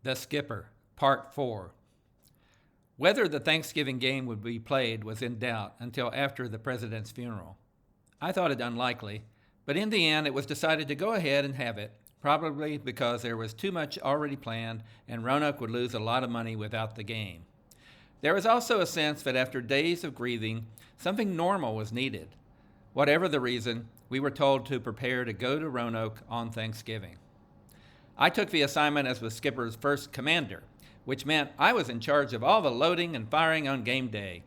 The Skipper, Part 4. Whether the Thanksgiving game would be played was in doubt until after the president's funeral. I thought it unlikely, but in the end it was decided to go ahead and have it, probably because there was too much already planned and Roanoke would lose a lot of money without the game. There was also a sense that after days of grieving, something normal was needed. Whatever the reason, we were told to prepare to go to Roanoke on Thanksgiving. I took the assignment as the skipper's first commander, which meant I was in charge of all the loading and firing on game day.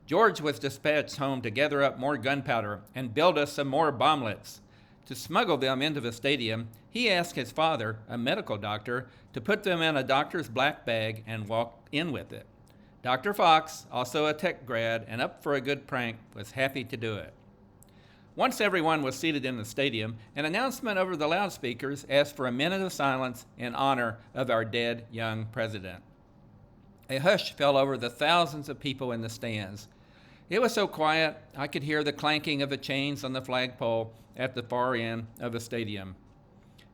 George was dispatched home to gather up more gunpowder and build us some more bomblets. To smuggle them into the stadium, he asked his father, a medical doctor, to put them in a doctor's black bag and walk in with it. Dr. Fox, also a tech grad and up for a good prank, was happy to do it. Once everyone was seated in the stadium, an announcement over the loudspeakers asked for a minute of silence in honor of our dead young president. A hush fell over the thousands of people in the stands. It was so quiet, I could hear the clanking of the chains on the flagpole at the far end of the stadium.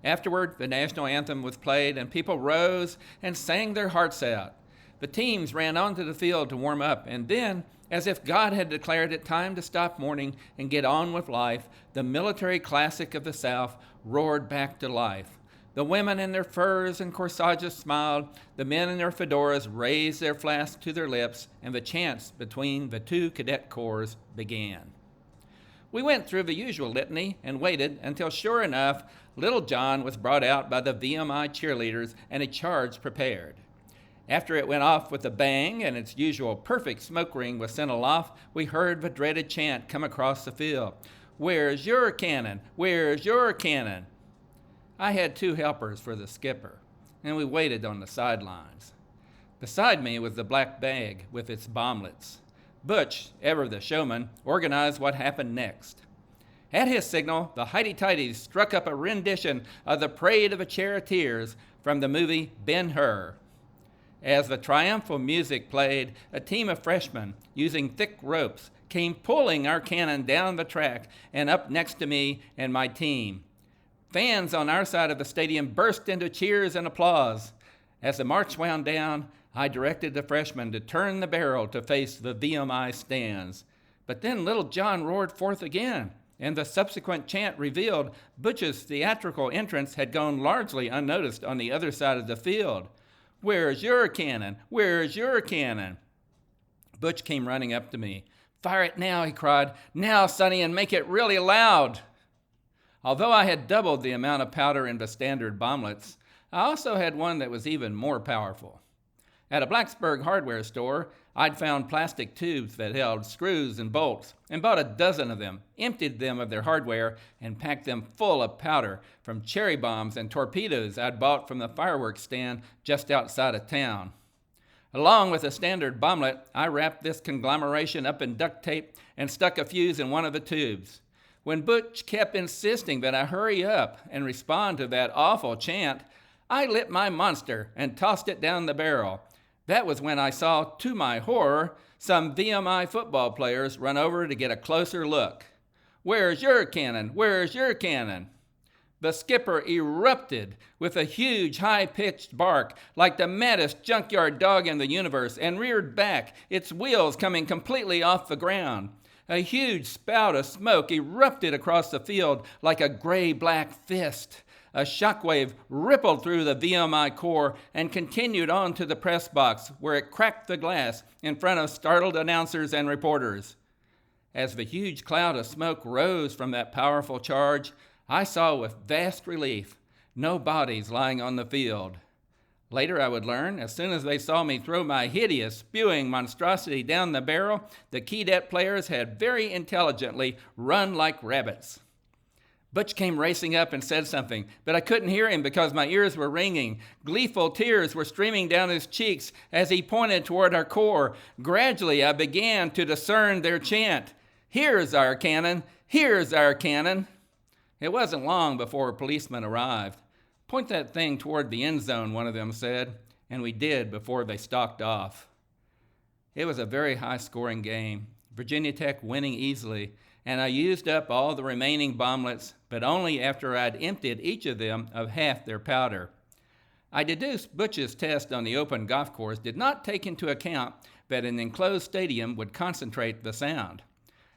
Afterward, the national anthem was played and people rose and sang their hearts out. The teams ran onto the field to warm up, and then, as if God had declared it time to stop mourning and get on with life, the military classic of the South roared back to life. The women in their furs and corsages smiled, the men in their fedoras raised their flasks to their lips, and the chants between the two cadet corps began. We went through the usual litany and waited until, sure enough, little John was brought out by the VMI cheerleaders and a charge prepared. After it went off with a bang and its usual perfect smoke ring was sent aloft, we heard the dreaded chant come across the field. "Where's your cannon? Where's your cannon?" I had two helpers for the skipper, and we waited on the sidelines. Beside me was the black bag with its bomblets. Butch, ever the showman, organized what happened next. At his signal, the highty-tighties struck up a rendition of the Parade of the Charioteers from the movie Ben-Hur. As the triumphal music played, a team of freshmen, using thick ropes, came pulling our cannon down the track and up next to me and my team. Fans on our side of the stadium burst into cheers and applause. As the march wound down, I directed the freshmen to turn the barrel to face the VMI stands. But then little John roared forth again, and the subsequent chant revealed Butch's theatrical entrance had gone largely unnoticed on the other side of the field. "Where's your cannon? Where's your cannon?" Butch came running up to me. "Fire it now," he cried. "Now, Sonny, and make it really loud." Although I had doubled the amount of powder in the standard bomblets, I also had one that was even more powerful. At a Blacksburg hardware store, I'd found plastic tubes that held screws and bolts and bought a dozen of them, emptied them of their hardware, and packed them full of powder from cherry bombs and torpedoes I'd bought from the fireworks stand just outside of town. Along with a standard bomblet, I wrapped this conglomeration up in duct tape and stuck a fuse in one of the tubes. When Butch kept insisting that I hurry up and respond to that awful chant, I lit my monster and tossed it down the barrel. That was when I saw, to my horror, some VMI football players run over to get a closer look. "Where's your cannon? Where's your cannon?" The skipper erupted with a huge, high-pitched bark like the maddest junkyard dog in the universe and reared back, its wheels coming completely off the ground. A huge spout of smoke erupted across the field like a gray-black fist. A shockwave rippled through the VMI corps and continued on to the press box, where it cracked the glass in front of startled announcers and reporters. As the huge cloud of smoke rose from that powerful charge, I saw with vast relief no bodies lying on the field. Later I would learn, as soon as they saw me throw my hideous, spewing monstrosity down the barrel, the cadet players had very intelligently run like rabbits. Butch came racing up and said something, but I couldn't hear him because my ears were ringing. Gleeful tears were streaming down his cheeks as he pointed toward our corps. Gradually, I began to discern their chant. "Here's our cannon! Here's our cannon!" It wasn't long before a policeman arrived. "Point that thing toward the end zone," one of them said, and we did before they stalked off. It was a very high-scoring game, Virginia Tech winning easily, and I used up all the remaining bomblets, but only after I'd emptied each of them of half their powder. I deduced Butch's test on the open golf course did not take into account that an enclosed stadium would concentrate the sound.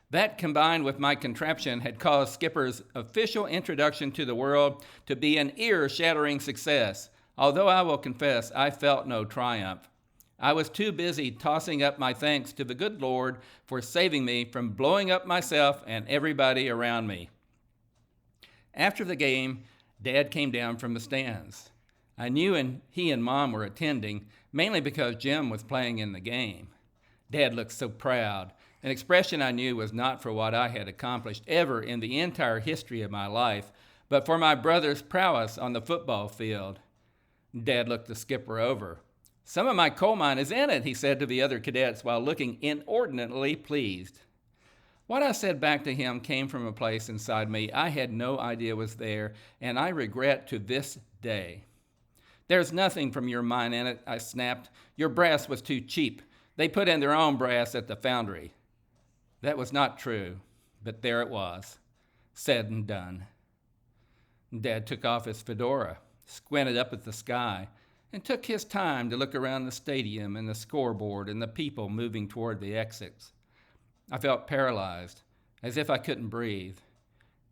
That, combined with my contraption, had caused Skipper's official introduction to the world to be an ear-shattering success, although I will confess I felt no triumph. I was too busy tossing up my thanks to the good Lord for saving me from blowing up myself and everybody around me. After the game, Dad came down from the stands. I knew he and Mom were attending, mainly because Jim was playing in the game. Dad looked so proud, an expression I knew was not for what I had accomplished ever in the entire history of my life, but for my brother's prowess on the football field. Dad looked the Skipper over. "Some of my coal mine is in it," he said to the other cadets while looking inordinately pleased. What I said back to him came from a place inside me I had no idea was there, and I regret to this day. "There's nothing from your mine in it," I snapped. "Your brass was too cheap. They put in their own brass at the foundry." That was not true, but there it was, said and done. Dad took off his fedora, squinted up at the sky, and took his time to look around the stadium and the scoreboard and the people moving toward the exits. I felt paralyzed, as if I couldn't breathe.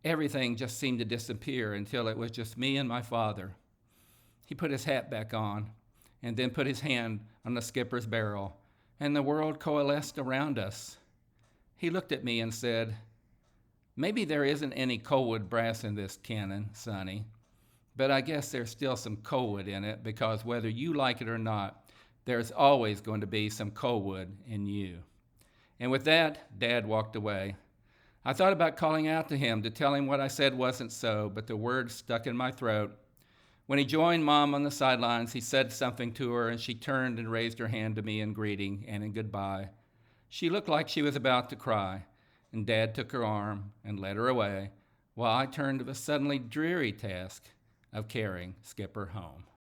Everything just seemed to disappear until it was just me and my father. He put his hat back on, and then put his hand on the Skipper's barrel, and the world coalesced around us. He looked at me and said, "Maybe there isn't any Colwood brass in this cannon, Sonny, but I guess there's still some Colwood in it because whether you like it or not, there's always going to be some Colwood in you." And with that, Dad walked away. I thought about calling out to him to tell him what I said wasn't so, but the words stuck in my throat. When he joined Mom on the sidelines, he said something to her, and she turned and raised her hand to me in greeting and in goodbye. She looked like she was about to cry, and Dad took her arm and led her away, while I turned to the suddenly dreary task of carrying Skipper home.